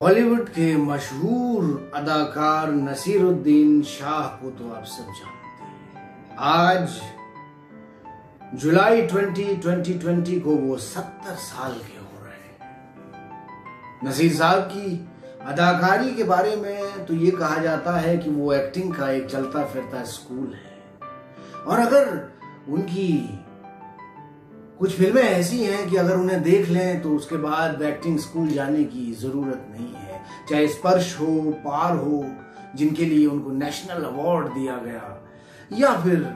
बॉलीवुड के मशहूर अदाकार नसीरुद्दीन शाह को तो आप सब जानते हैं। आज जुलाई 2020 को वो 70 साल के हो रहे हैं। नसीर साहब की अदाकारी के बारे में तो ये कहा जाता है कि वो एक्टिंग का एक चलता फिरता स्कूल है, और अगर उनकी कुछ फिल्में ऐसी हैं कि अगर उन्हें देख लें तो उसके बाद एक्टिंग स्कूल जाने की जरूरत नहीं है। चाहे स्पर्श हो, पार हो, जिनके लिए उनको नेशनल अवार्ड दिया गया, या फिर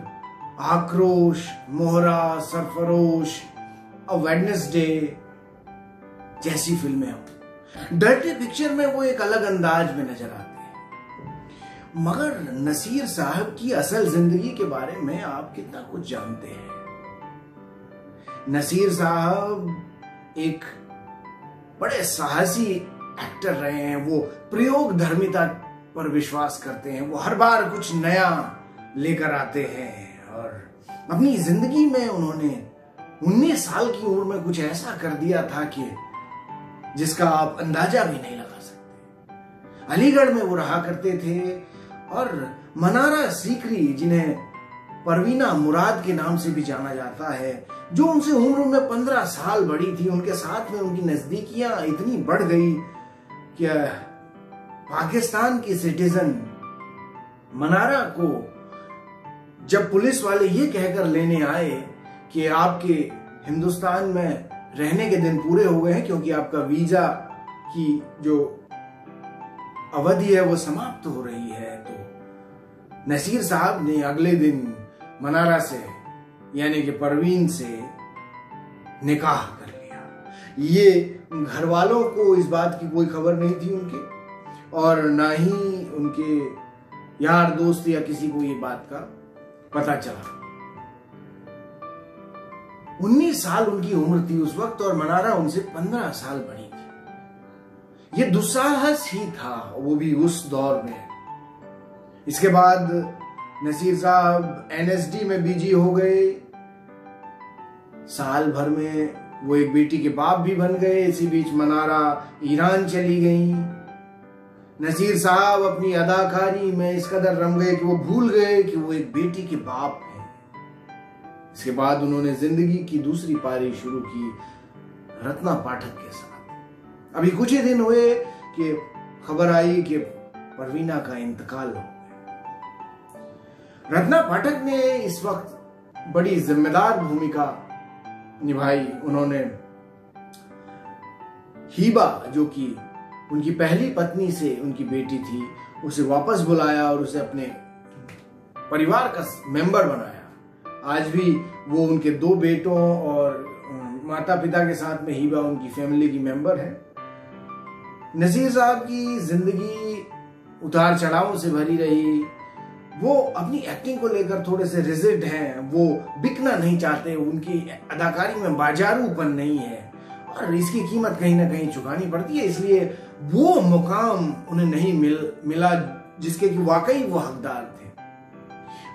आक्रोश, मोहरा, सरफरोश और वेडनेसडे जैसी फिल्में हो। डर्टी पिक्चर में वो एक अलग अंदाज में नजर आते हैं। मगर नसीर साहब की असल जिंदगी के बारे में आप कितना कुछ जानते हैं? नसीर साहब एक बड़े साहसी एक्टर रहे हैं। वो प्रयोग धर्मिता पर विश्वास करते हैं। वो हर बार कुछ नया लेकर आते हैं, और अपनी जिंदगी में उन्होंने 19 साल की उम्र में कुछ ऐसा कर दिया था कि जिसका आप अंदाजा भी नहीं लगा सकते। अलीगढ़ में वो रहा करते थे, और मनारा सीकरी, जिन्हें परवीना मुराद के नाम से भी जाना जाता है, जो उनसे उम्र में 15 साल बड़ी थी, उनके साथ में उनकी नजदीकियां इतनी बढ़ गई कि पाकिस्तान की सिटीजन मनारा को जब पुलिस वाले ये कहकर लेने आए कि आपके हिंदुस्तान में रहने के दिन पूरे हो गए हैं क्योंकि आपका वीजा की जो अवधि है वो समाप्त हो रही है, तो नसीर साहब ने अगले दिन मनारा से, यानी कि परवीन से निकाह कर लिया। ये घर वालों को इस बात की कोई खबर नहीं थी उनके, और ना ही उनके यार दोस्त या किसी को ये बात का पता चला। 19 साल उनकी उम्र थी उस वक्त, और मनारा उनसे 15 साल बड़ी थी। ये दुस्साहस ही था, वो भी उस दौर में। इसके बाद नसीर साहब एनएसडी में बिजी हो गए। साल भर में वो एक बेटी के बाप भी बन गए। इसी बीच मनारा ईरान चली गई। नसीर साहब अपनी अदाकारी में इस कदर रम गए कि वो भूल गए कि वो एक बेटी के बाप हैं। इसके बाद उन्होंने जिंदगी की दूसरी पारी शुरू की रत्ना पाठक के साथ। अभी कुछ ही दिन हुए कि खबर आई कि परवीना का इंतकाल हो गया। रत्ना पाठक ने इस वक्त बड़ी जिम्मेदार भूमिका निभाई। उन्होंने हीबा, जो कि उनकी पहली पत्नी से उनकी बेटी थी, उसे वापस बुलाया और उसे अपने परिवार का मेंबर बनाया। आज भी वो उनके 2 बेटों और माता पिता के साथ में हीबा उनकी फैमिली की मेंबर है। नसीर साहब की जिंदगी उतार चढ़ावों से भरी रही। वो अपनी एक्टिंग को लेकर थोड़े से रिजिड हैं। वो बिकना नहीं चाहते। उनकी अदाकारी में बाजारूपन नहीं है, और इसकी कीमत कहीं ना कहीं चुकानी पड़ती है। इसलिए वो मुकाम उन्हें नहीं मिला जिसके कि वाकई वो हकदार थे।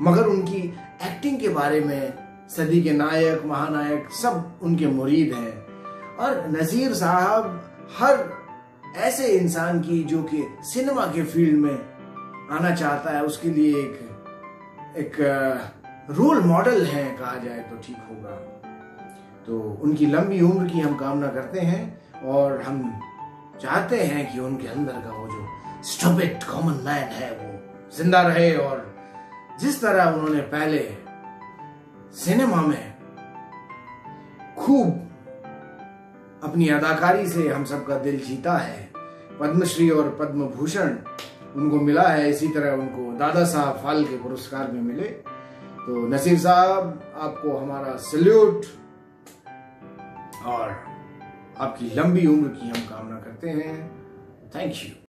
मगर उनकी एक्टिंग के बारे में सदी के नायक, महानायक सब उनके मुरीद हैं। और नसीर साहब हर ऐसे इंसान की जो कि सिनेमा के फील्ड में आना चाहता है, उसके लिए एक रोल मॉडल है, कहा जाए तो ठीक होगा। तो उनकी लंबी उम्र की हम कामना करते हैं, और हम चाहते हैं कि उनके अंदर का वो जो स्टूपिड कॉमन मैन है वो जिंदा रहे, और जिस तरह उन्होंने पहले सिनेमा में खूब अपनी अदाकारी से हम सबका दिल जीता है, पद्मश्री और पद्म भूषण उनको मिला है, इसी तरह उनको दादा साहब फाल्के पुरस्कार भी मिले। तो नसीर साहब, आपको हमारा सैल्यूट, और आपकी लंबी उम्र की हम कामना करते हैं। Thank you.